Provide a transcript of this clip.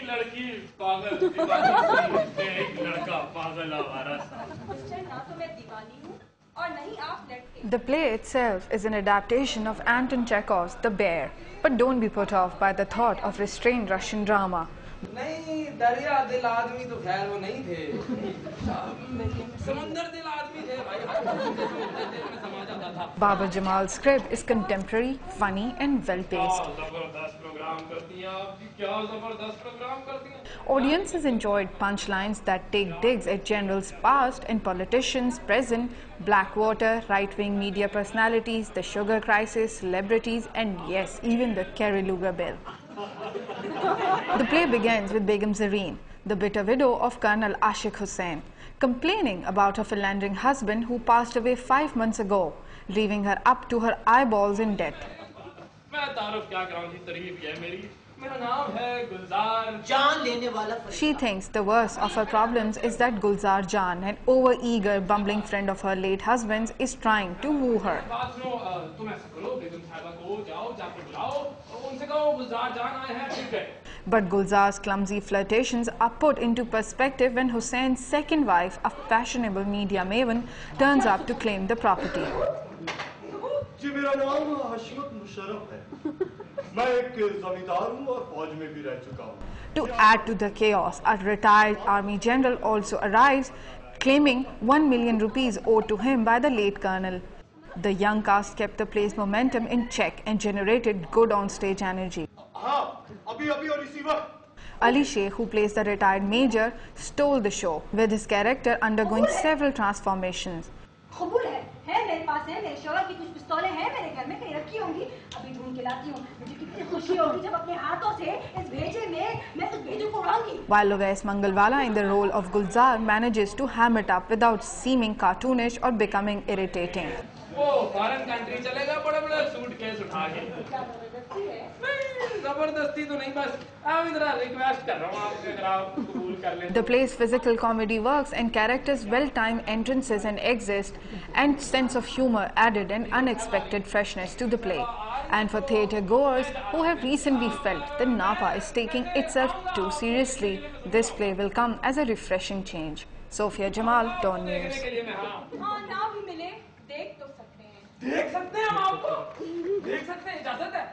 लड़की पागल दीवानी थी, एक लड़का पागल आवारा सा। मिस्टर, ना तो मैं दीवानी हूँ और नहीं आप लड़के। The play itself is an adaptation of Anton Chekhov's The Bear, but don't be put off by the thought of restrained Russian drama. नहीं, दरिया दिल आदमी तो खैर वो नहीं थे, समुंदर दिल आदमी थे भाई। समुंदर दिल में समा जाता था। Baba Jamal's script is contemporary, funny and well-paced. जबरदस्त प्रोग्राम करती हैं आप, क्या जबरदस्त प्रोग्राम करती हैं। Audiences enjoyed punchlines that take digs at generals past and politicians present, Blackwater, right-wing media personalities, the sugar crisis, celebrities, and yes, even the Kerry Lugar bill. The play begins with Begum Zareen, the bitter widow of Colonel Ashik Hussain, complaining about her philandering husband who passed away 5 months ago, leaving her up to her eyeballs in debt. मैं तारुफ क्या कराऊं जी, तारीफ ये मेरी, मेरा नाम है गुलजार जान लेने वाला। She thinks the worst of her problems is that Gulzar Jan, an over-eager, bumbling friend of her late husband's, is trying to woo her. बात सुनो, तुम ऐसा करो, बेगम साहिबा को जाओ, जाके बुलाओ और उनसे कहो गुलजार जान आए हैं, ठीक है। But Gulzar's clumsy flirtations are put into perspective when Hussein's second wife, a fashionable media maven, turns up to claim the property. जी मेरा नाम हशमत मुशर्रफ है, मैं एक जमींदार हूँ और फौज में भी रह चुका हूँ। To add to the chaos, a retired army general also arrives, claiming 1 million rupees owed to him by the late colonel. The young cast kept the play's momentum in check and generated good on-stage energy. हाँ, अभी और इसी वक्त। Ali Sheikh, who plays the retired major, stole the show, with his character undergoing several transformations. कबूल है मेरे पास है, मेरे शौहर की कुछ पिस्तौलें हैं मेरे घर में, कहीं रखी होंगी, अभी ढूंढ के लाती हूँ। मुझे कितनी खुशी होगी जब अपने हाथों से इस भेजे में मैं उस भेजे को उड़ाऊंगी। While Louis Mangalwala in the role of Gulzar manages to ham it up without seeming cartoonish or becoming irritating. वो फॉरेन कंट्री चलेगा बड़े-बड़े सूटकेस उठा के। जबरदस्ती तो नहीं, बस अब इधर रिक्वेस्ट कर रहा हूँ आपसे, अगर आप कबूल कर लें। The play's physical comedy works and characters' well-timed entrances and exits and sense of humor added an unexpected freshness to the play. And for theatre goers who have recently felt that Napa is taking itself too seriously, this play will come as a refreshing change. Sophia Jamal, Dawn News. हाँ, ना भी मिले, देख तो सकते हैं। देख सकते हैं हम आपको, देख सकते हैं, इजाजत है।